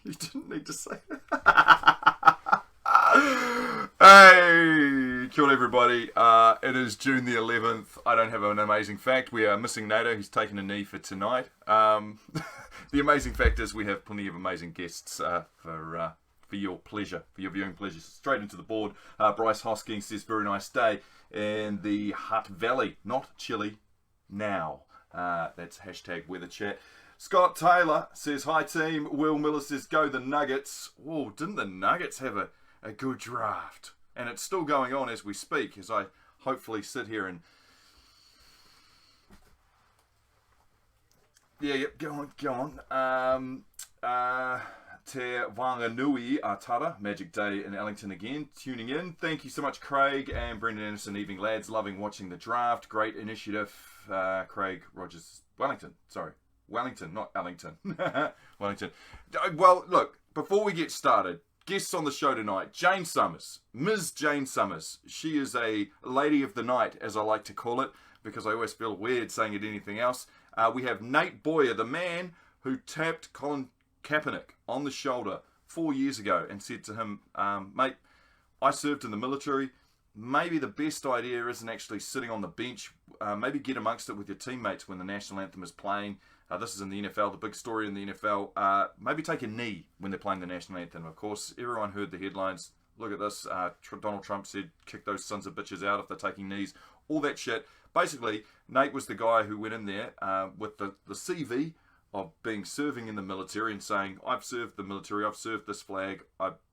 You didn't need to say that. Hey, kill everybody. It is June the 11th. I don't have an amazing fact. We are missing Nato. He's taken a knee for tonight. The amazing fact is we have plenty of amazing guests for your pleasure, for your viewing pleasure. Straight into the board. Bryce Hosking says, very nice day in the Hutt Valley. Not chilly now. That's hashtag weather chat. Scott Taylor says, hi team. Will Miller says, go the Nuggets. Whoa, didn't the Nuggets have a good draft? And it's still going on as we speak, as I hopefully sit here and... Yeah, go on. Te Wanganui Atara, Magic Day in Ellington again, tuning in. Thank you so much, Craig and Brendan Anderson. Evening, lads. Loving watching the draft. Great initiative. Craig Rogers, Wellington, not Ellington. Wellington. Well, look, before we get started, guests on the show tonight, Jane Summers, Ms. Jane Summers. She is a lady of the night, as I like to call it, because I always feel weird saying it anything else. We have Nate Boyer, the man who tapped Colin Kaepernick on the shoulder 4 years ago and said to him, mate, I served in the military. Maybe the best idea isn't actually sitting on the bench. Maybe get amongst it with your teammates when the national anthem is playing. This is in the NFL, the big story in the NFL. Maybe take a knee when they're playing the national anthem. Of course, everyone heard the headlines. Look at this. Donald Trump said, kick those sons of bitches out if they're taking knees. All that shit. Basically, Nate was the guy who went in there with the CV of serving in the military and saying, I've served the military, I've served this flag.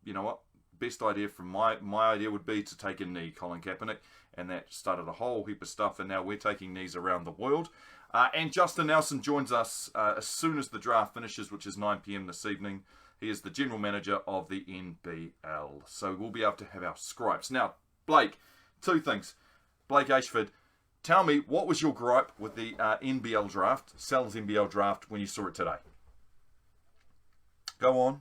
You know what? Best idea from my idea would be to take a knee, Colin Kaepernick. And that started a whole heap of stuff. And now we're taking knees around the world. And Justin Nelson joins us as soon as the draft finishes, which is 9 p.m. this evening. He is the general manager of the NBL. So we'll be able to have our scripes. Now, Blake, two things. Blake Ashford, tell me, what was your gripe with the NBL draft, Sal's NBL draft, when you saw it today? Go on.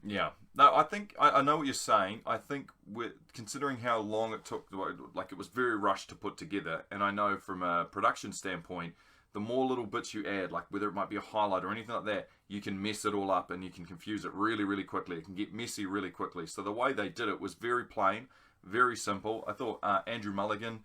Yeah. No, I think I know what you're saying. I think considering how long it took, like it was very rushed to put together, and I know from a production standpoint, the more little bits you add, like whether it might be a highlight or anything like that, you can mess it all up and you can confuse it really, really quickly. It can get messy really quickly. So the way they did it was very plain, very simple. I thought Andrew Mulligan,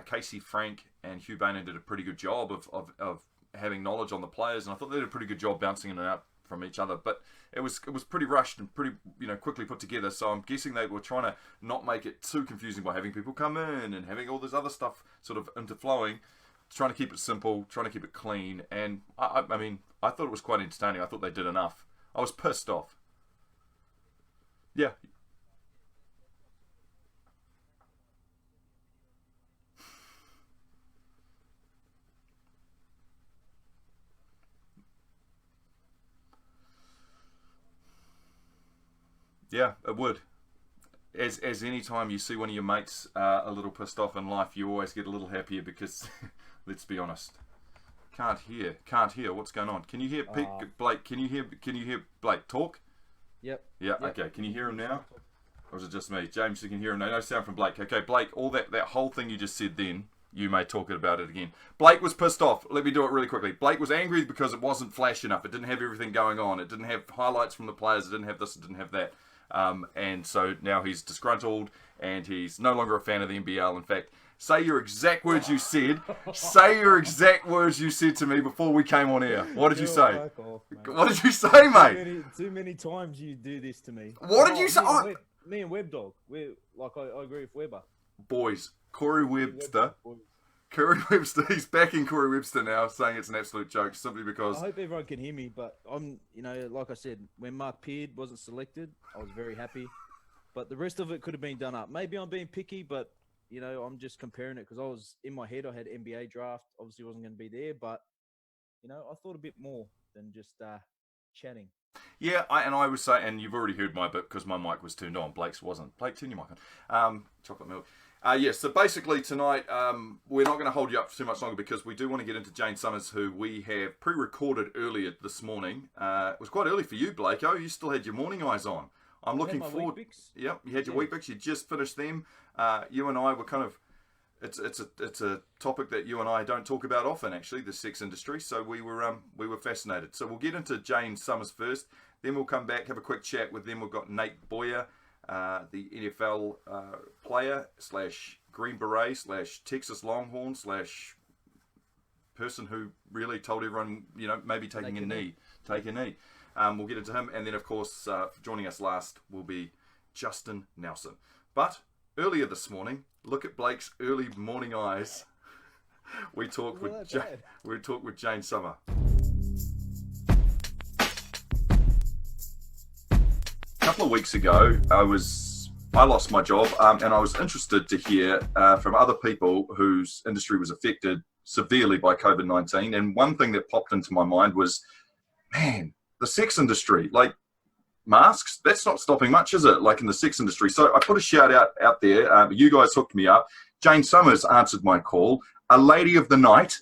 Casey Frank, and Hugh Bainan did a pretty good job of having knowledge on the players, and I thought they did a pretty good job bouncing in and out from each other. But it was pretty rushed and pretty quickly put together. So I'm guessing they were trying to not make it too confusing by having people come in and having all this other stuff sort of interflowing. Trying to keep it simple, trying to keep it clean, and I mean, I thought it was quite entertaining. I thought they did enough. I was pissed off. Yeah, yeah, it would. As any time you see one of your mates a little pissed off in life, you always get a little happier because, let's be honest, can't hear. What's going on? Can you hear Blake? Can you hear Blake talk? Yep. Yeah. Yep. Okay. Can you hear him now? Or is it just me? James, you can hear him now. No sound from Blake. Okay, Blake. All that whole thing you just said then. You may talk about it again. Blake was pissed off. Let me do it really quickly. Blake was angry because it wasn't flash enough. It didn't have everything going on. It didn't have highlights from the players. It didn't have this. It didn't have that. And so now he's disgruntled and he's no longer a fan of the NBL. In fact, say your exact words you said. Say your exact words you said to me before we came on air. What did you say? Fuck off, mate. What did you say, mate? Too many times you do this to me. What did you say? Me and Web Dog. I agree with Weber. Boys, Corey Webster. Boys. Corey Webster, he's backing Corey Webster now, saying it's an absolute joke simply I because... hope everyone can hear me, but like I said, when Mark Peard wasn't selected, I was very happy. But the rest of it could have been done up. Maybe I'm being picky, but you know, I'm just comparing it because I was in my head. I had NBA draft. Obviously, wasn't going to be there, but you know, I thought a bit more than just chatting. Yeah, I was saying, and you've already heard my bit because my mic was turned on. Blake's wasn't. Blake, turn your mic on. Chocolate milk. Yes, so basically tonight we're not going to hold you up for too much longer because we do want to get into Jane Summers, who we have pre-recorded earlier this morning. It was quite early for you, Blake. Oh, you still had your morning eyes on. I'm looking forward. Yep, you had your Weet-Bix. You just finished them. You and I were kind of. It's a topic that you and I don't talk about often, actually, the sex industry. So we were fascinated. So we'll get into Jane Summers first. Then we'll come back, have a quick chat with them. We've got Nate Boyer, the NFL player / Green Beret / Texas Longhorn / person who really told everyone, you know, maybe take a knee. We'll get into him. And then, of course, joining us last will be Justin Nelson. But earlier this morning, look at Blake's early morning eyes. We talked with Jane Summer. A couple of weeks ago, I lost my job, and I was interested to hear from other people whose industry was affected severely by COVID-19. And one thing that popped into my mind was, man, the sex industry, like masks, that's not stopping much, is it? Like in the sex industry. So I put a shout out there. You guys hooked me up. Jane Summers answered my call, a lady of the night,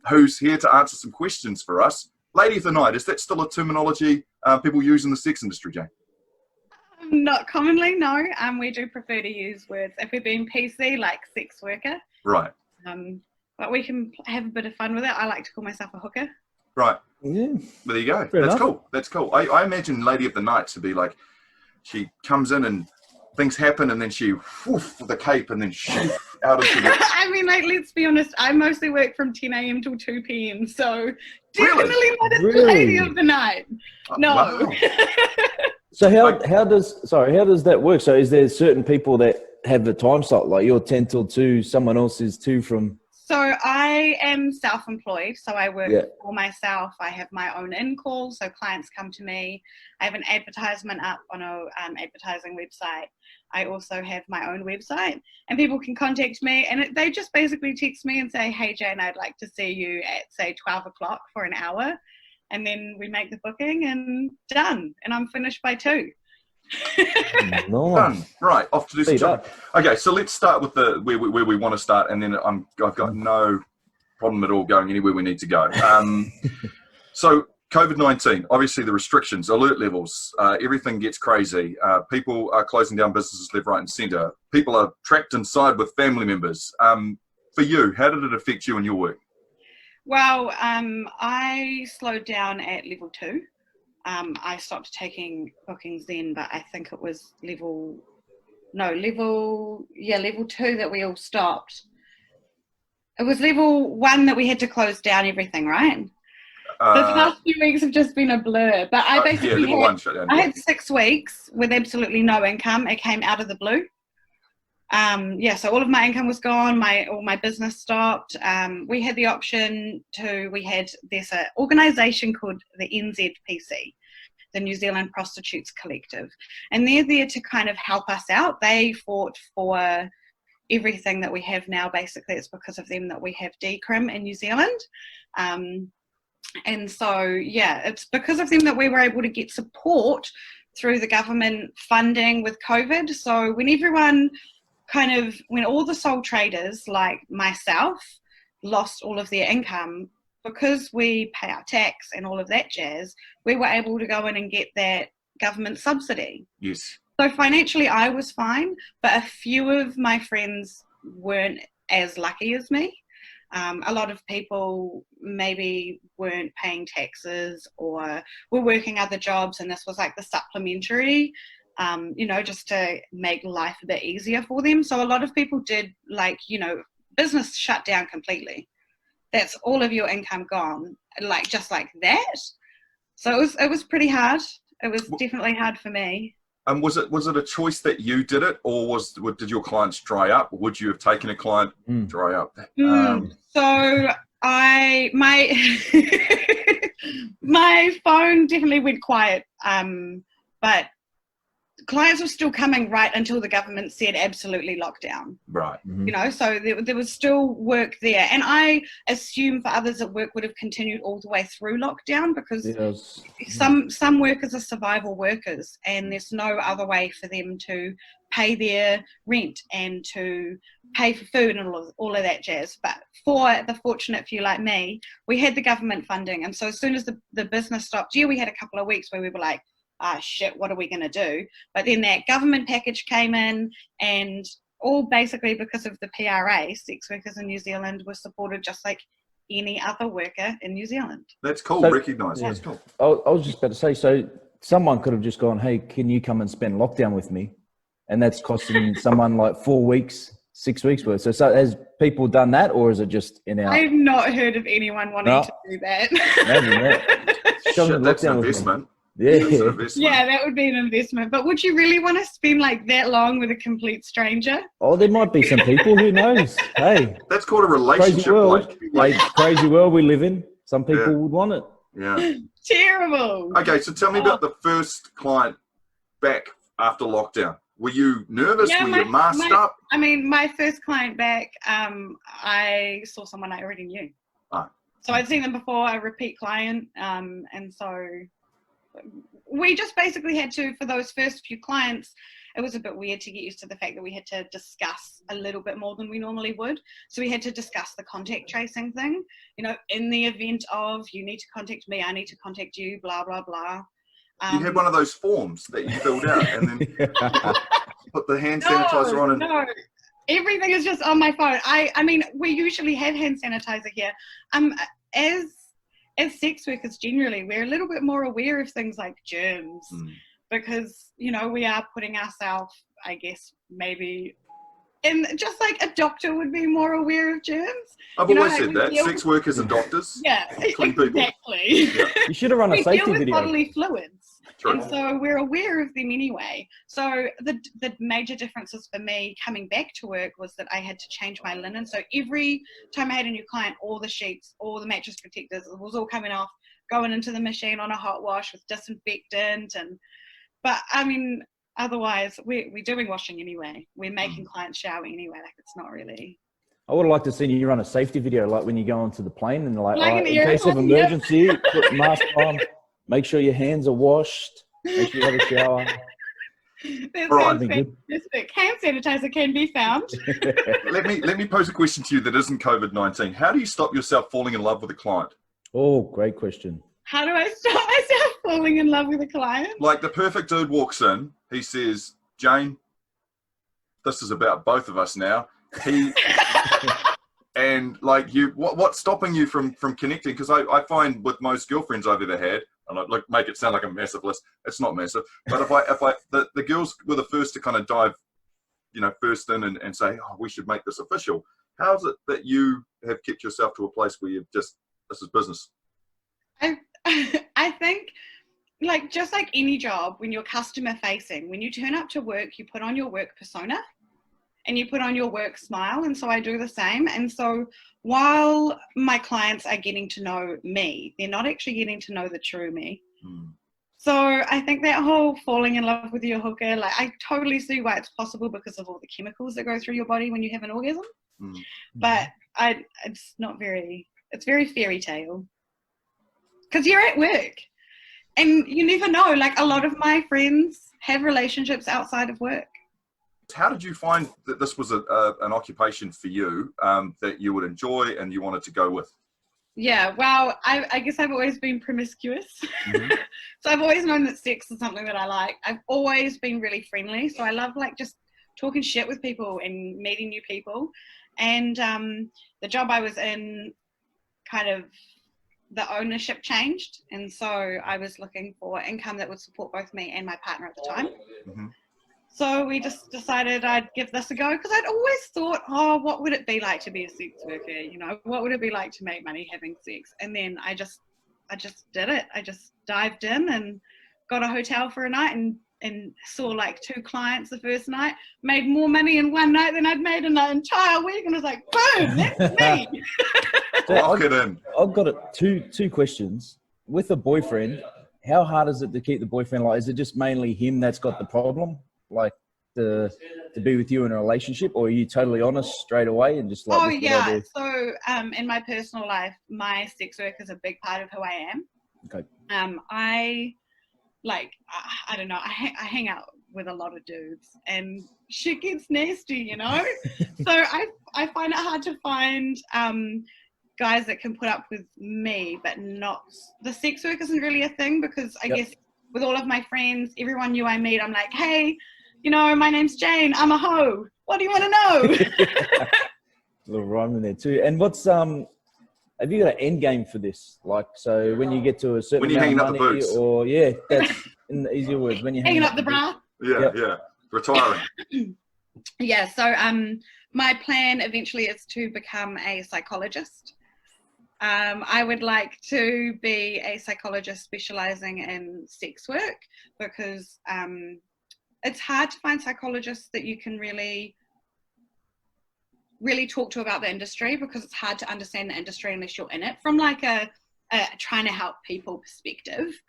who's here to answer some questions for us. Lady of the night, is that still a terminology people use in the sex industry, Jane? Not commonly, no. We do prefer to use words, if we're being PC, like sex worker. Right. But we can have a bit of fun with it. I like to call myself a hooker. Right. Yeah. Well, there you go. Fair That's enough. cool. That's cool. I imagine Lady of the Night to be like, she comes in and things happen, and then she woof with the cape, and then out into the. I mean, like, let's be honest. I mostly work from 10 a.m. till 2 p.m. So definitely not a lady of the night. No. Wow. So how does that work? So is there certain people that have the time slot, like you're 10 till 2, someone else is 2 from? So I am self-employed, so I work Yeah. for myself. I have my own in-call, so clients come to me. I have an advertisement up on a advertising website. I also have my own website, and people can contact me, and they just basically text me and say, hey, Jane, I'd like to see you at, say, 12 o'clock for an hour, and then we make the booking and done, and I'm finished by 2. Nice. Done. Right, off to do some Speed shopping. Okay, so let's start with where we want to start, and then I've got no problem at all going anywhere we need to go. So COVID-19, obviously the restrictions, alert levels, everything gets crazy. People are closing down businesses left, right, and centre. People are trapped inside with family members. For you, how did it affect you and your work? Well, I slowed down at level 2. I stopped taking bookings then, but I think it was level 2 that we all stopped. It was level 1 that we had to close down everything, right? The past few weeks have just been a blur, but I basically level 1 shut down. I had 6 weeks with absolutely no income. It came out of the blue. So all of my income was gone. All my business stopped. We had the option there's an organisation called the NZPC, the New Zealand Prostitutes Collective, and they're there to kind of help us out. They fought for everything that we have now. Basically, it's because of them that we have decrim in New Zealand. And so, it's because of them that we were able to get support through the government funding with COVID. So when all the sole traders like myself lost all of their income, because we pay our tax and all of that jazz, we were able to go in and get that government subsidy. Yes. So financially I was fine, but a few of my friends weren't as lucky as me. A lot of people maybe weren't paying taxes or were working other jobs, and this was like the supplementary, just to make life a bit easier for them. So a lot of people did, business shut down completely. That's all of your income gone, just like that. So it was pretty hard. It was definitely hard for me. And was it a choice that you did it, or did your clients dry up? Would you have taken a client dry up? So my my phone definitely went quiet. But clients were still coming right until the government said absolutely lockdown. Right. You know, so there was still work there. And I assume for others that work would have continued all the way through lockdown, because some workers are survival workers, and there's no other way for them to pay their rent and to pay for food and all of that jazz. But for the fortunate few like me, we had the government funding. And so as soon as the business stopped, we had a couple of weeks where we were like, shit, what are we going to do? But then that government package came in, and all basically because of the PRA, sex workers in New Zealand were supported just like any other worker in New Zealand. That's cool, so, recognised. Yeah. That's cool. I was just about to say, so someone could have just gone, hey, can you come and spend lockdown with me? And that's costing someone like 4 weeks, 6 weeks worth. So has people done that, or is it just in our... I've not heard of anyone wanting to do that. Imagine that. Shit, that's an investment. Yeah. Yeah, that would be an investment. But would you really want to spend like that long with a complete stranger? Oh, there might be some people, who knows? Hey. That's called a relationship. Crazy world. Crazy world we live in. Some people would want it. Yeah. Terrible. Okay, so tell me about the first client back after lockdown. Were you nervous? Were you masked up? I mean, my first client back, I saw someone I already knew. Oh. So I'd seen them before, a repeat client. And so we just basically had to, for those first few clients, it was a bit weird to get used to the fact that we had to discuss a little bit more than we normally would. So we had to discuss the contact tracing thing, you know, in the event of you need to contact me, I need to contact you, blah, blah, blah. You had one of those forms that you filled out and then put the hand sanitizer on. No, everything is just on my phone. I mean, we usually have hand sanitizer here. As sex workers generally, we're a little bit more aware of things like germs because, you know, we are putting ourselves, I guess, maybe, and just like a doctor would be more aware of germs. I've always said that. Sex workers and doctors. Yeah, exactly. Yeah. You should have run a safety video. We deal with bodily fluids. True. And so we're aware of them anyway. So the major differences for me coming back to work was that I had to change my linen. So every time I had a new client, all the sheets, all the mattress protectors, it was all coming off, going into the machine on a hot wash with disinfectant. But I mean, otherwise we're doing washing anyway. We're making clients shower anyway. Like, it's not really. I would like to see you run a safety video, like when you go onto the plane and they're like, Like in case of emergency, put mask on. Make sure your hands are washed. Make sure you have a shower. That sounds fantastic. Hand sanitizer can be found. Let me pose a question to you that isn't COVID-19. How do you stop yourself falling in love with a client? Oh, great question. How do I stop myself falling in love with a client? Like the perfect dude walks in. He says, Jane, this is about both of us now. And like you, what's stopping you from connecting? Because I find with most girlfriends I've ever had, and I make it sound like a massive list. It's not massive, but if the girls were the first to kind of dive, you know, first in and say, oh, we should make this official. How's it that you have kept yourself to a place where you've just, this is business? I think, like, just like any job, when you're customer facing, when you turn up to work, you put on your work persona and you put on your work smile. And so I do the same. And so while my clients are getting to know me, they're not actually getting to know the true me. So I think that whole falling in love with your hooker, like, I totally see why it's possible because of all the chemicals that go through your body when you have an orgasm. But it's not very, it's very fairy tale. Because you're at work and you never know. Like, a lot of my friends have relationships outside of work. How did you find that this was an occupation for you that you would enjoy and you wanted to go with? Yeah, well, I guess I've always been promiscuous. So I've always known that sex is something that I like. I've always been really friendly. So I love, like, just talking shit with people and meeting new people. And the job I was in, kind of, the ownership changed. And so I was looking for income that would support both me and my partner at the time. So we just decided I'd give this a go, because I'd always thought, oh, what would it be like to be a sex worker? You know, what would it be like to make money having sex? And then I just did it. I just dived in and got a hotel for a night and saw like 2 clients the first night, made more money in one night than I'd made in an entire week. And I was like, boom, that's me. Lock it in. I've got two questions. With a boyfriend, how hard is it to keep the boyfriend? Like, is it just mainly him that's got the problem? Like, to be with you in a relationship, or are you totally honest straight away and just like, Oh this is what I yeah. do? So in my personal life, my sex work is a big part of who I am. Okay. I don't know, I hang out with a lot of dudes and shit gets nasty, you know? So I find it hard to find guys that can put up with me, but not, the sex work isn't really a thing, because I guess with all of my friends, everyone new I meet, I'm like, hey, you know, my name's Jane, I'm a hoe. What do you want to know? A little rhyme in there too. And what's have you got an end game for this? Like, so when you get to a certain When you're amount hanging of up the money, boots. or that's in the easier words, when you're Hanging up the bra. Yeah. Retiring. Yeah, so my plan eventually is to become a psychologist. I would like to be a psychologist specializing in sex work, because it's hard to find psychologists that you can really talk to about the industry, because it's hard to understand the industry unless you're in it from like a trying to help people perspective.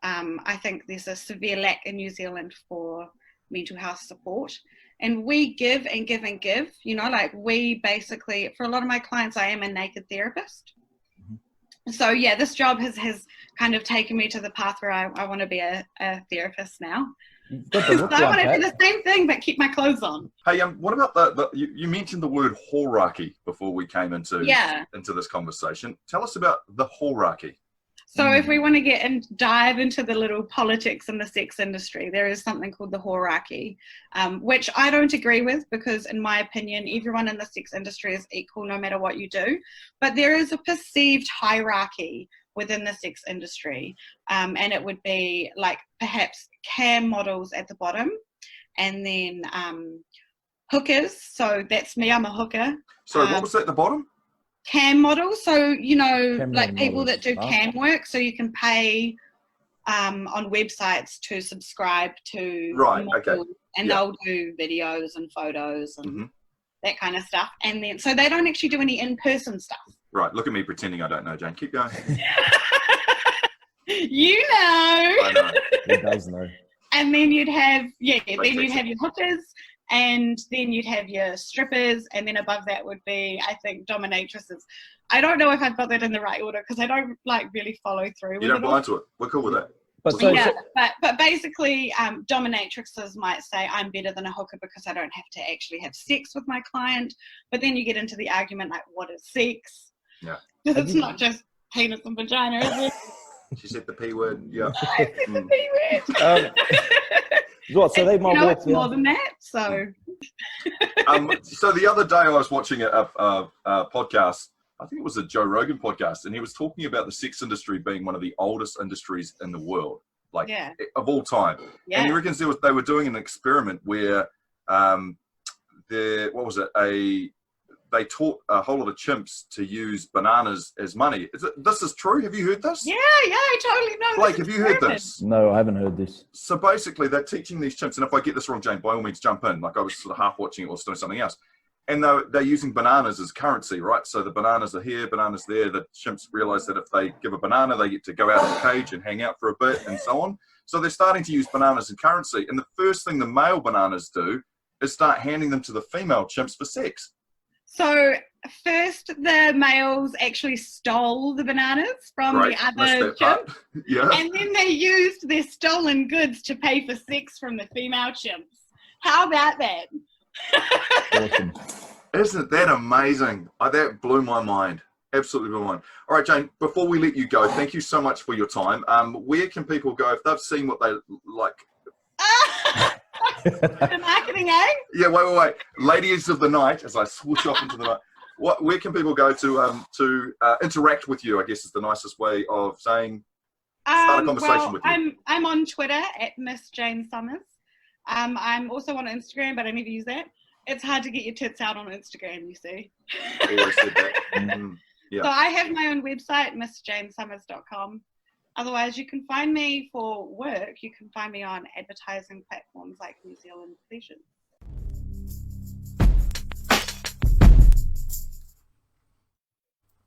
I think there's a severe lack in New Zealand for mental health support, and we give and give and give, you know, like we basically, for a lot of my clients, I am a naked therapist. So yeah, this job has kind of taken me to the path where I want to be a therapist now. So I want to do the same thing, but keep my clothes on. Hey, what about you mentioned the word hierarchy before we came into this conversation. Tell us about the hierarchy. So if we want to get and dive into the little politics in the sex industry, there is something called the hierarchy, which I don't agree with, because in my opinion, everyone in the sex industry is equal no matter what you do. But there is a perceived hierarchy within the sex industry. And it would be like perhaps cam models at the bottom, and then hookers. So that's me, I'm a hooker. So what was that at the bottom? Cam models, so you know, Cam like people models. that do cam work, so you can pay on websites to subscribe to models, and they'll do videos and photos and that kind of stuff, and then so they don't actually do any in-person stuff. Right, look at me pretending I don't know, Jane. Keep going. You know. I know. He does know. And then you'd have your hookers, and then you'd have your strippers, and then above that would be, I think, dominatrixes. I don't know if I've got that in the right order, because I don't like really follow through with it. You don't blind to it. We're cool with that. But basically, dominatrixes might say, I'm better than a hooker because I don't have to actually have sex with my client. But then you get into the argument, like, what is sex? Yeah. Because it's not just penis and vagina, is it? She said the P word. Yeah. I said the P word. Right, so they might walk it's more than that. So. So the other day I was watching a podcast. I think it was a Joe Rogan podcast, and he was talking about the sex industry being one of the oldest industries in the world, like of all time. Yeah. And he reckons they were doing an experiment where they taught a whole lot of chimps to use bananas as money. This is true? Have you heard this? Yeah, I totally know. Blake, have you heard this? No, I haven't heard this. So basically, they're teaching these chimps, and if I get this wrong, Jane, by all means, jump in. Like I was sort of half watching it or doing something else. And they're using bananas as currency, right? So the bananas are here, bananas there. The chimps realize that if they give a banana, they get to go out of the cage and hang out for a bit and so on. So they're starting to use bananas as currency. And the first thing the male bananas do is start handing them to the female chimps for sex. So first, the males actually stole the bananas from the other chimps. Yeah. And then they used their stolen goods to pay for sex from the female chimps. How about that? Awesome. Isn't that amazing? That blew my mind. Absolutely blew my mind. All right, Jane, before we let you go, thank you so much for your time. Where can people go if they've seen what they like? The marketing, eh? Yeah, wait. Ladies of the night, as I swoosh off into the night. Where can people go to interact with you, I guess is the nicest way of saying, start a conversation with you. I'm on Twitter at Miss Jane Summers. I'm also on Instagram, but I never use that. It's hard to get your tits out on Instagram, you see. Always said that. Yeah. So I have my own website, missjanesummers.com. Otherwise, you can find me for work. You can find me on advertising platforms like New Zealand Pleasure.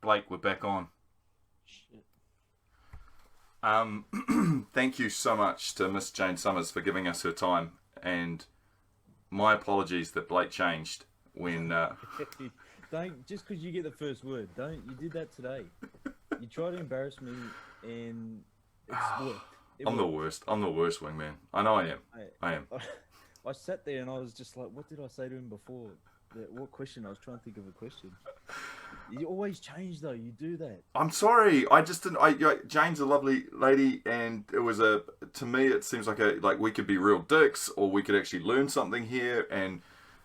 Blake, we're back on. Thank you so much to Miss Jane Summers for giving us her time, and my apologies that Blake changed when. Don't just because you get the first word. Don't you did that today? You tried to embarrass me, and it's worked. I'm the worst. I'm the worst wingman. I know I am. I am. I sat there and I was just like, what did I say to him before? What question? I was trying to think of a question. You always change though. You do that. I'm sorry. I just didn't. Jane's a lovely lady, and it was to me, it seems like we could be real dicks, or we could actually learn something here. And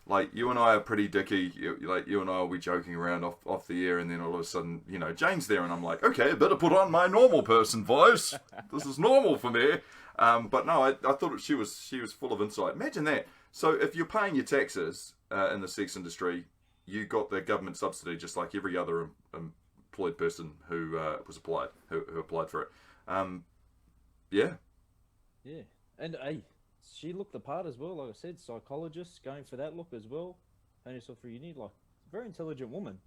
like you and I are pretty dicky. You and I will be joking around off the air, and then all of a sudden, Jane's there, and I'm like, okay, I better put on my normal person voice. This is normal for me. But no, I thought she was full of insight. Imagine that. So if you're paying your taxes in the sex industry, you got the government subsidy just like every other employed person who applied for it. Yeah. Yeah, and hey, she looked the part as well. Like I said, psychologist going for that look as well. Paying yourself for uni, like very intelligent woman.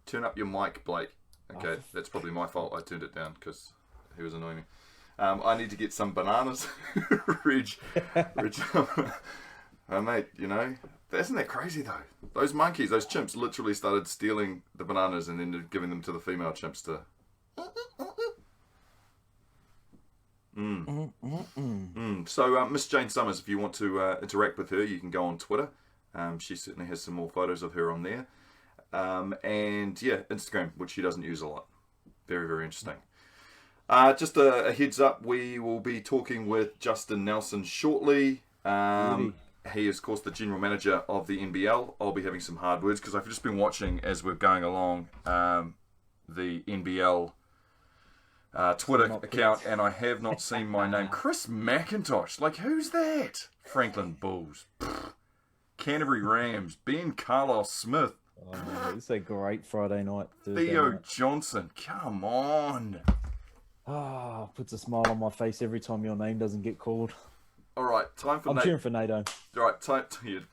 Turn up your mic, Blake. Okay, that's probably my fault. I turned it down because he was annoying me. I need to get some bananas, Reg. Mate, isn't that crazy though? Those monkeys, those chimps, literally started stealing the bananas and then giving them to the female chimps to. So, Miss Jane Summers, if you want to interact with her, you can go on Twitter. She certainly has some more photos of her on there. And yeah, Instagram, which she doesn't use a lot. Very, very interesting. Just a heads up, we will be talking with Justin Nelson shortly. He is, of course, the general manager of the NBL. I'll be having some hard words because I've just been watching as we're going along the NBL Twitter account, and I have not seen my name. Chris McIntosh, like who's that? Franklin Bulls, Canterbury Rams, Ben Carlos Smith. Oh, it's a great Friday night. Theo night. Johnson, come on. Puts a smile on my face every time your name doesn't get called. All right, time for I'm Nate. cheering for NATO. All right,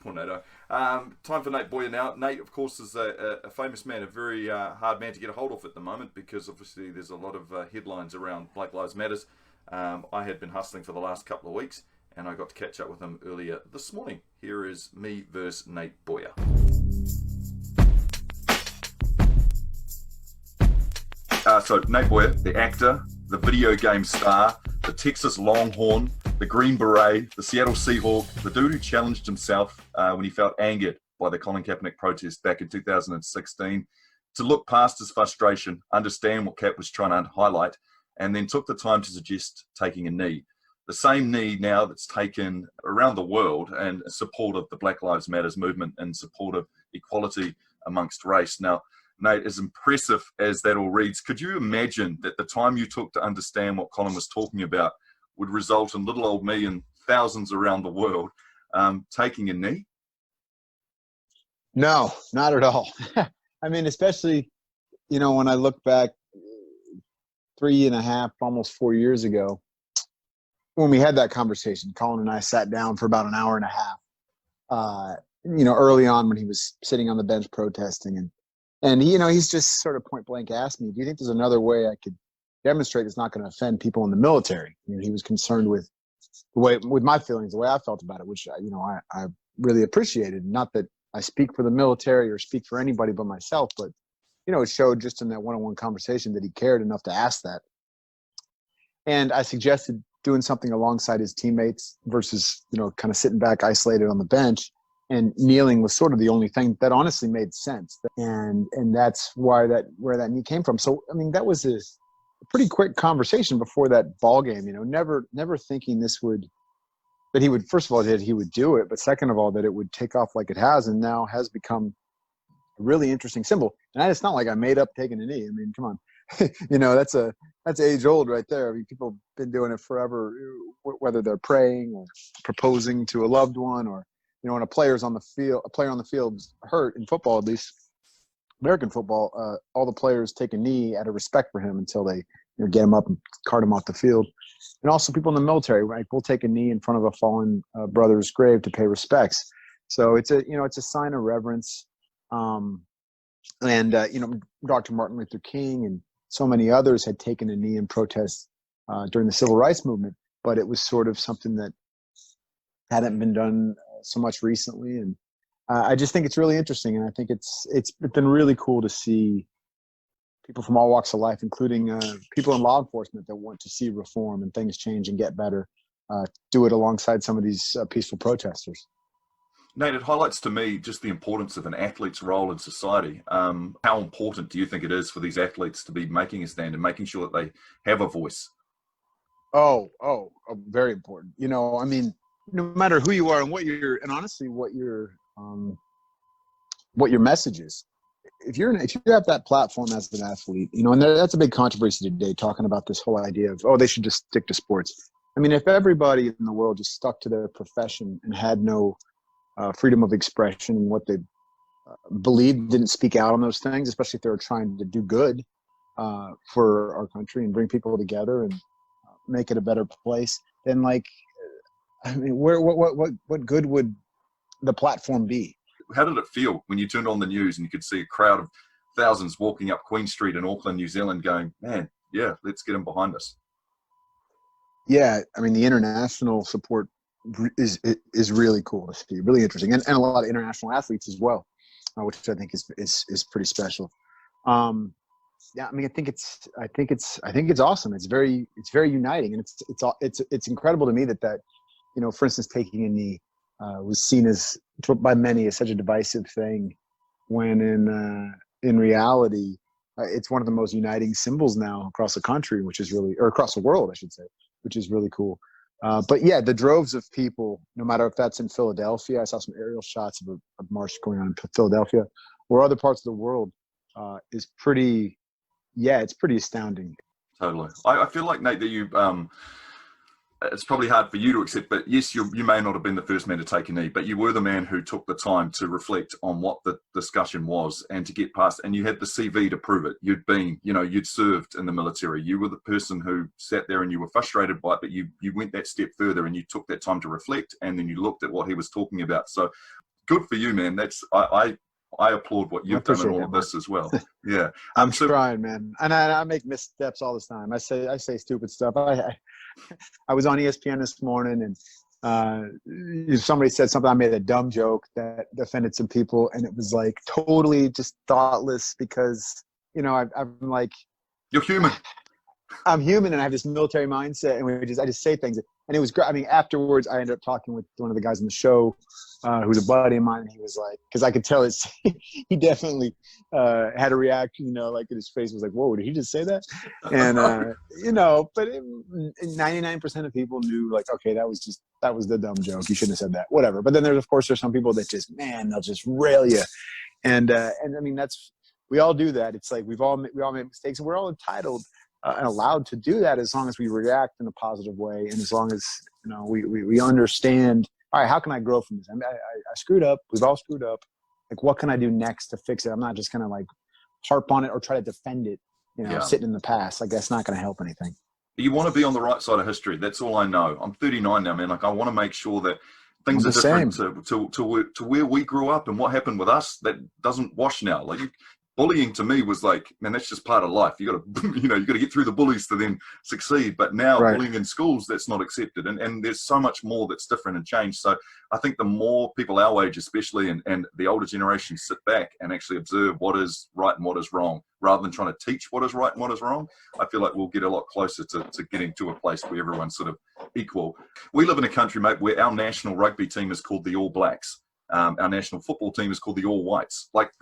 poor NATO. Time for Nate Boyer now. Nate, of course, is a famous man, a very hard man to get a hold of at the moment because obviously there's a lot of headlines around Black Lives Matters. I had been hustling for the last couple of weeks, and I got to catch up with him earlier this morning. Here is me versus Nate Boyer. So Nate Boyer, the actor, the video game star, the Texas Longhorn, the Green Beret, the Seattle Seahawk, the dude who challenged himself when he felt angered by the Colin Kaepernick protest back in 2016, to look past his frustration, understand what Cap was trying to highlight, and then took the time to suggest taking a knee. The same knee now that's taken around the world in support of the Black Lives Matters movement and support of equality amongst race. Now, Nate, as impressive as that all reads, could you imagine that the time you took to understand what Colin was talking about would result in little old me and thousands around the world taking a knee? No, not at all. I mean, especially, when I look back 3.5, almost 4 years ago, when we had that conversation, Colin and I sat down for about an hour and a half, early on when he was sitting on the bench protesting. And he's just sort of point blank asked me, do you think there's another way I could demonstrate it's not going to offend people in the military? He was concerned with my feelings, the way I felt about it, which, I really appreciated. Not that I speak for the military or speak for anybody but myself, but, it showed just in that one-on-one conversation that he cared enough to ask that. And I suggested doing something alongside his teammates versus, kind of sitting back isolated on the bench. And kneeling was sort of the only thing that honestly made sense. And that's where that knee came from. So, I mean, that was a pretty quick conversation before that ball game, never thinking that he would, first of all, that he would do it, but second of all, that it would take off like it has and now has become a really interesting symbol. And it's not like I made up taking a knee. I mean, come on, that's age old right there. I mean, people have been doing it forever, whether they're praying or proposing to a loved one or, when a player on the field's hurt in football, at least American football, all the players take a knee out of respect for him until they get him up and cart him off the field. And also people in the military, like we'll take a knee in front of a fallen brother's grave to pay respects. So it's a sign of reverence. Dr. Martin Luther King and so many others had taken a knee in protest during the civil rights movement, but it was sort of something that hadn't been done so much recently. And I just think it's really interesting. And I think it's been really cool to see people from all walks of life, including people in law enforcement that want to see reform and things change and get better, do it alongside some of these peaceful protesters. Nate, it highlights to me just the importance of an athlete's role in society. How important do you think it is for these athletes to be making a stand and making sure that they have a voice? Oh, very important. You know, I mean, no matter who you are and honestly, what your message is. If you have that platform as an athlete, you know, and that's a big controversy today, talking about this whole idea of, they should just stick to sports. I mean, if everybody in the world just stuck to their profession and had no freedom of expression and what they believed, didn't speak out on those things, especially if they were trying to do good for our country and bring people together and make it a better place, then I mean, what good would the platform be? How did it feel when you turned on the news and you could see a crowd of thousands walking up Queen Street in Auckland, New Zealand going, man, yeah, let's get them behind us? Yeah, I mean, the international support is really cool to see, really interesting, and a lot of international athletes as well, which I think is pretty special. Yeah, I mean, I think it's awesome. It's very uniting, and it's incredible to me that you know, for instance, taking a knee was seen as by many as such a divisive thing, when in reality, it's one of the most uniting symbols now across the country, or across the world, I should say, which is really cool. But yeah, the droves of people, no matter if that's in Philadelphia, I saw some aerial shots of a march going on in Philadelphia, or other parts of the world, is pretty. Yeah, it's pretty astounding. Totally. I feel like, Nate, that you, it's probably hard for you to accept, but yes, you may not have been the first man to take a knee, but you were the man who took the time to reflect on what the discussion was and to get past, and you had the CV to prove it. You'd served in the military. You were the person who sat there and you were frustrated by it, but you went that step further and you took that time to reflect, and then you looked at what he was talking about. So good for you, man. I applaud what you've done in all of this as well. Yeah. I'm trying, man. And I make missteps all the time. I say stupid stuff. I was on ESPN this morning, and somebody said something. I made a dumb joke that offended some people, and it was like totally just thoughtless because, you know, I'm like, you're human. I'm human, and I have this military mindset, and I just say things. And it was great. I mean, afterwards, I ended up talking with one of the guys on the show, who's a buddy of mine, and he was like, because I could tell he definitely had a reaction, you know, like his face was like, whoa, did he just say that? And, you know, but 99% of people knew, like, okay, that was the dumb joke. You shouldn't have said that, whatever. But then there's some people that just, man, they'll just rail you. And I mean, we all do that. It's like we all make mistakes, and we're all entitled and allowed to do that as long as we react in a positive way, and as long as, you know, we understand, all right, how can I grow from this? I mean, I screwed up. We've all screwed up. Like, what can I do next to fix it? I'm not just gonna like harp on it or try to defend it, you know, sitting in the past. Like, that's not gonna help anything. You want to be on the right side of history. That's all I know. I'm 39 now, man. Like, I want to make sure that things are different to where we grew up, and what happened with us that doesn't wash now. Like, bullying to me was like, man, that's just part of life. You got to get through the bullies to then succeed. But now bullying in schools, that's not accepted. And there's so much more that's different and changed. So I think the more people our age, especially, and the older generation sit back and actually observe what is right and what is wrong, rather than trying to teach what is right and what is wrong, I feel like we'll get a lot closer to getting to a place where everyone's sort of equal. We live in a country, mate, where our national rugby team is called the All Blacks. Our national football team is called the All Whites. Like,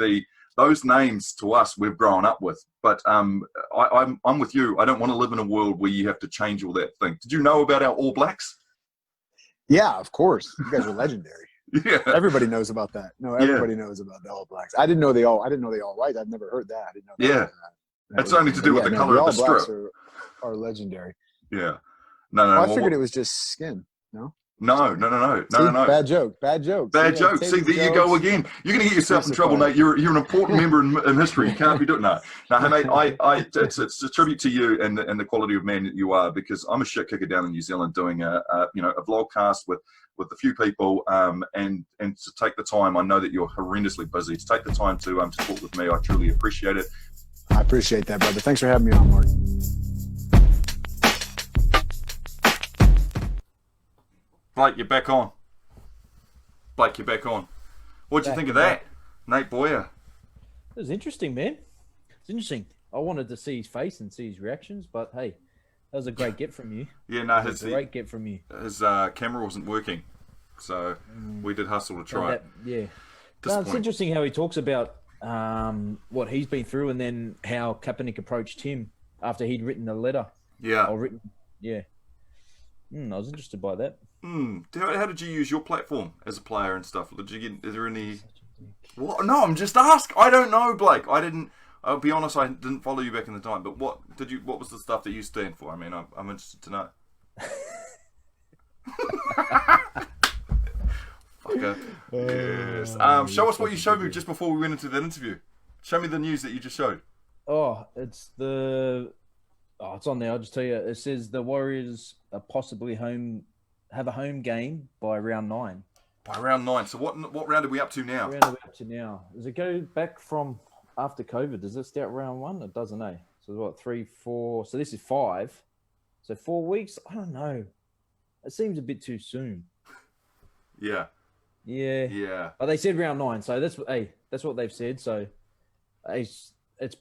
those names to us we've grown up with, but I'm with you. I don't want to live in a world where you have to change all that thing. Did you know about our All Blacks? Yeah, of course. You guys are legendary. Yeah, everybody knows about that. No, everybody knows about the All Blacks. I didn't know the All Whites. I've never heard that. I didn't know that. That's only to do with the color of the strip. Are legendary. Yeah. No. I figured it was just skin. No. No. Bad joke. See, there you go again. You're going to get yourself in trouble, Nate. You're an important member in history. You can't be doing that. No, hey, mate, it's a tribute to you and the quality of man that you are, because I'm a shit kicker down in New Zealand doing a vlogcast with a few people, and to take the time. I know that you're horrendously busy. To take the time to talk with me, I truly appreciate it. I appreciate that, brother. Thanks for having me on, Mark. Blake, you're back on. Blake, you're back on. What'd you think of that? Nate Boyer. It was interesting, man. It's interesting. I wanted to see his face and see his reactions, but hey, that was a great get from you. Yeah, no, great get from you. His camera wasn't working, so we did hustle to try it. Yeah. No, it's interesting how he talks about what he's been through and then how Kaepernick approached him after he'd written a letter. Yeah. I was interested by that. How did you use your platform as a player and stuff? Did you get? Is there any? What? No, I'm just asking. I don't know, Blake. I'll be honest. I didn't follow you back in the time. But what was the stuff that you stand for? I mean, I'm interested to know. Fucker. Yes. Show us what you showed me just before we went into that interview. Show me the news that you just showed. It's on there. I'll just tell you. It says the Warriors are possibly have a home game by round 9. By round 9. So what round are we up to now? What round are we up to now? Does it go back from after COVID? Does it start round 1? It doesn't, eh? So what, 3, 4? So this is 5. So 4 weeks? I don't know. It seems a bit too soon. Yeah. But they said round 9, so that's what they've said. So it's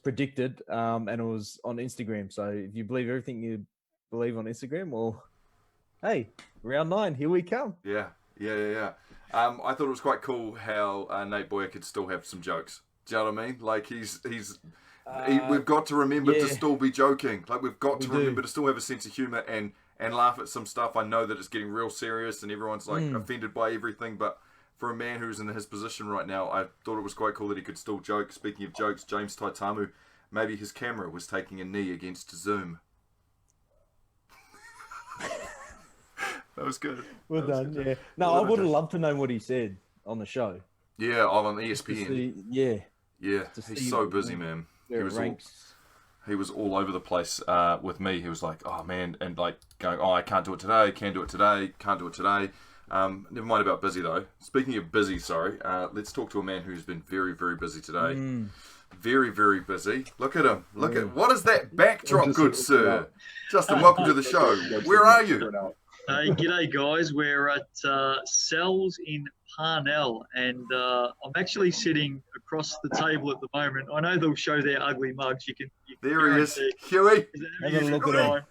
predicted, and it was on Instagram. So if you believe everything you believe on Instagram, well, hey, round 9, here we come. Yeah. I thought it was quite cool how Nate Boyer could still have some jokes. Do you know what I mean? Like we've got to remember to still be joking. Like we've got to remember to still have a sense of humor and laugh at some stuff. I know that it's getting real serious and everyone's like offended by everything, but for a man who's in his position right now, I thought it was quite cool that he could still joke. Speaking of jokes, James Taitamu, maybe his camera was taking a knee against Zoom. That was good. Well done, yeah. No, I would have loved to know what he said on the show. Yeah, on ESPN. Yeah, he's so busy, man. He was all over the place with me. He was like, oh, man, and like going, I can't do it today, can't do it today, can't do it today. Never mind about busy, though. Speaking of busy, let's talk to a man who's been very, very busy today. Very, very busy. Look at him. What is that backdrop, good sir? Justin, welcome to the show. Where are you? Hey, g'day guys. We're at Cells in Parnell, and I'm actually sitting across the table at the moment. I know they'll show their ugly mugs. There he is, Huey. Have a look at him.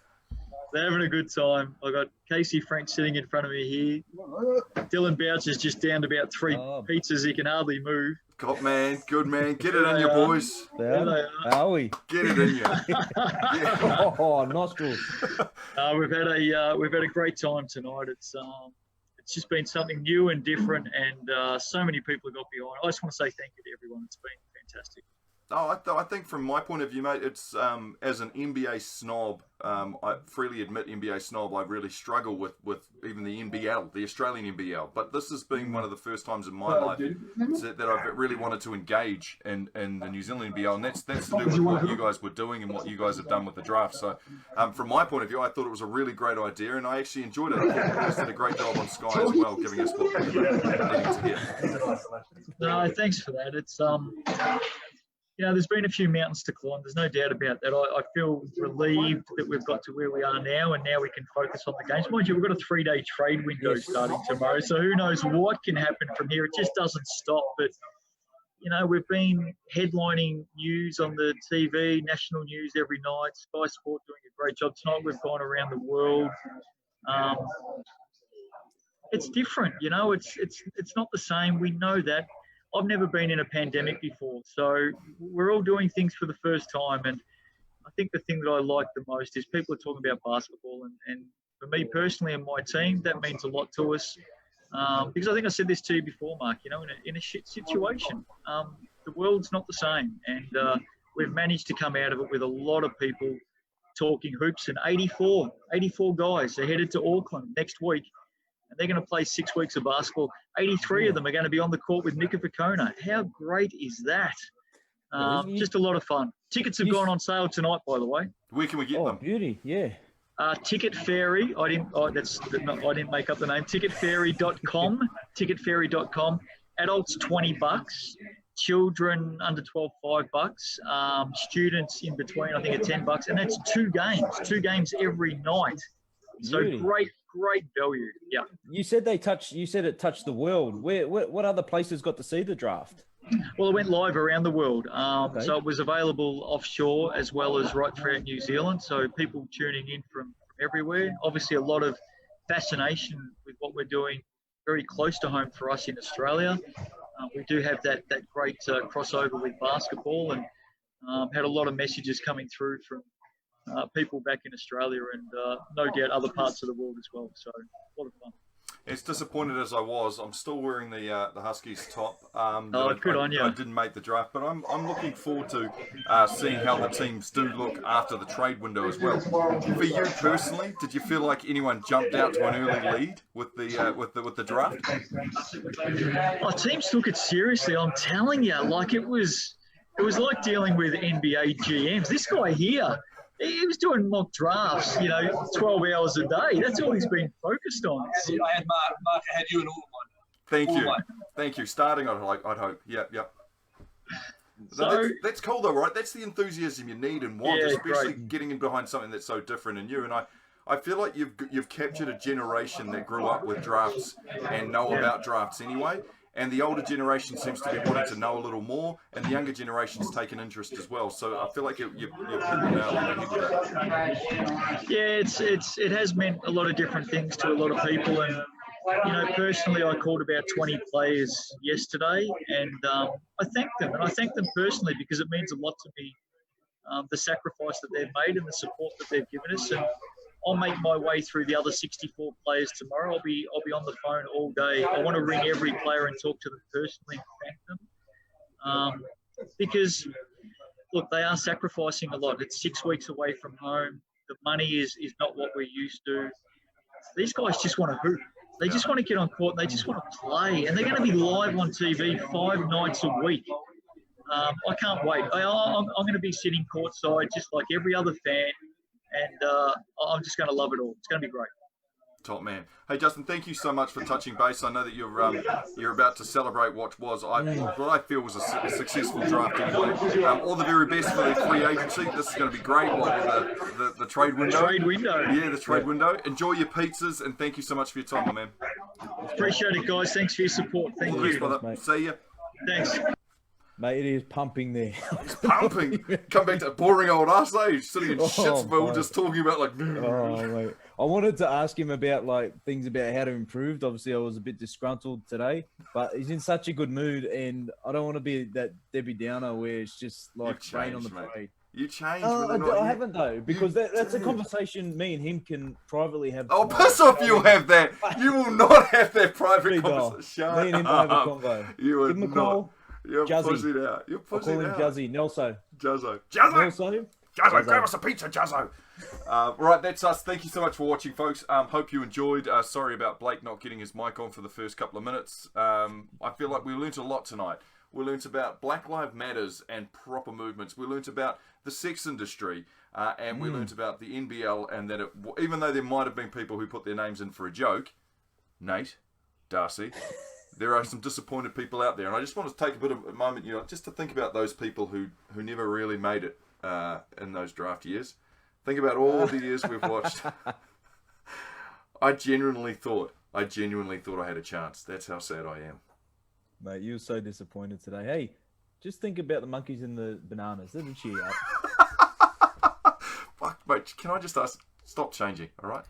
They're having a good time. I got Casey French sitting in front of me here. Dylan Boucher's just downed about 3 pizzas. He can hardly move. Good man. Get it in you, boys. There they are. We? Get it in you. Yeah. Oh, nostrils. We've had a great time tonight. It's just been something new and different, and so many people have got behind. I just want to say thank you to everyone. It's been fantastic. I think from my point of view, mate, it's as an NBA snob, I freely admit NBA snob, I really struggle with even the NBL, the Australian NBL. But this has been one of the first times in my life that I've really wanted to engage in the New Zealand NBL, and that's to do with what you guys were doing and what you guys have done with the draft. So from my point of view, I thought it was a really great idea, and I actually enjoyed it. I thought you guys did a great job on Sky as well, giving us what we were needing to hear. No, thanks for that. It's there's been a few mountains to climb. There's no doubt about that. I feel relieved that we've got to where we are now, and now we can focus on the games. Mind you, we've got a 3-day trade window starting tomorrow, so who knows what can happen from here. It just doesn't stop. But, we've been headlining news on the TV, national news every night. Sky Sport doing a great job. Tonight we've gone around the world. It's different, it's not the same. We know that. I've never been in a pandemic before, so we're all doing things for the first time. And I think the thing that I like the most is people are talking about basketball. And for me personally and my team, that means a lot to us. Because I think I said this to you before, Mark, in a shit situation, the world's not the same. And we've managed to come out of it with a lot of people talking hoops. And 84 guys are headed to Auckland next week. And they're going to play 6 weeks of basketball. 83 of them are going to be on the court with Nika Vicona. How great is that? Just a lot of fun. Tickets have gone on sale tonight, by the way. Where can we get them? Oh, beauty, yeah. Ticket Fairy. I didn't make up the name. Ticketfairy.com. Ticketfairy.com. Adults $20. Children under 12, $5. Students in between, I think, at $10. And that's 2 games. 2 games every night. So great value. Yeah. You said it touched the world. What other places got to see the draft? Well, it went live around the world. Okay. So it was available offshore as well as right throughout New Zealand. So people tuning in from everywhere. Obviously, a lot of fascination with what we're doing very close to home for us in Australia. We do have that great crossover with basketball, and had a lot of messages coming through from people back in Australia and no doubt other parts of the world as well. So a lot of fun. As disappointed as I was, I'm still wearing the Huskies top. Good on you. I didn't make the draft, but I'm looking forward to seeing how the teams do look after the trade window as well. For you personally, did you feel like anyone jumped out to an early lead with the draft? Our teams took it seriously. I'm telling you, like it was like dealing with NBA GMs. This guy here, he was doing mock drafts, 12 hours a day. That's all he's been focused on. I had Mark, I had you in all of mine. Thank you. Starting, I'd hope. Yep. So, that's cool though, right? That's the enthusiasm you need and want, especially great. getting in behind something that's so different and new. And I feel like you've captured a generation that grew up with drafts and know about drafts anyway. And the older generation seems to be wanting to know a little more, and the younger generation's taken interest as well. So I feel like you've hit the nail on the head with that. Yeah, it has meant a lot of different things to a lot of people, and personally, I called about 20 players yesterday, and I thanked them, and I thank them personally because it means a lot to me, the sacrifice that they've made and the support that they've given us. And I'll make my way through the other 64 players tomorrow. I'll be on the phone all day. I want to ring every player and talk to them personally and thank them. Because, look, they are sacrificing a lot. It's 6 weeks away from home. The money is not what we're used to. These guys just want to hoop. They just want to get on court and they just want to play. And they're going to be live on TV 5 nights a week. I can't wait. I'm going to be sitting courtside just like every other fan. And I'm just going to love it all. It's going to be great. Top man. Hey Justin, thank you so much for touching base. I know that you're about to celebrate what I feel was a successful draft anyway. All the very best for the free agency. This is going to be great. The trade window. Trade window. Yeah, the trade window. Enjoy your pizzas and thank you so much for your time, my man. Appreciate it, guys. Thanks for your support. Thank All the you. best, brother. See ya. Thanks. Mate, it is pumping there. It's pumping. Come back to boring old us, sitting in Shitsville mate. just talking about Oh, mate. I wanted to ask him about things about how to improve. Obviously, I was a bit disgruntled today, but he's in such a good mood, and I don't want to be that Debbie Downer where it's just like rain on the parade. You changed. I haven't though, because that's a conversation me and him can privately have. Oh, piss off! You'll have that. You will not have that private Big conversation. Me and him will have a convo. You would Give him a not. call. You're Juzzy. pushing out. You're I'll pushing call him out. Juzzy. Nelso. Juzzo. Nelso. Juzzo, grab us a pizza, Juzzo. Right, that's us. Thank you so much for watching, folks. Hope you enjoyed. Sorry about Blake not getting his mic on for the first couple of minutes. I feel like we learnt a lot tonight. We learnt about Black Lives Matters and proper movements. We learnt about the sex industry. And we learnt about the NBL and that even though there might have been people who put their names in for a joke, Nate, Darcy, there are some disappointed people out there. And I just want to take a moment, just to think about those people who never really made it in those draft years. Think about all the years we've watched. I genuinely thought I had a chance. That's how sad I am. Mate, you were so disappointed today. Hey, just think about the monkeys and the bananas. That'll cheer you up. Fuck, mate, can I just ask, stop changing, all right?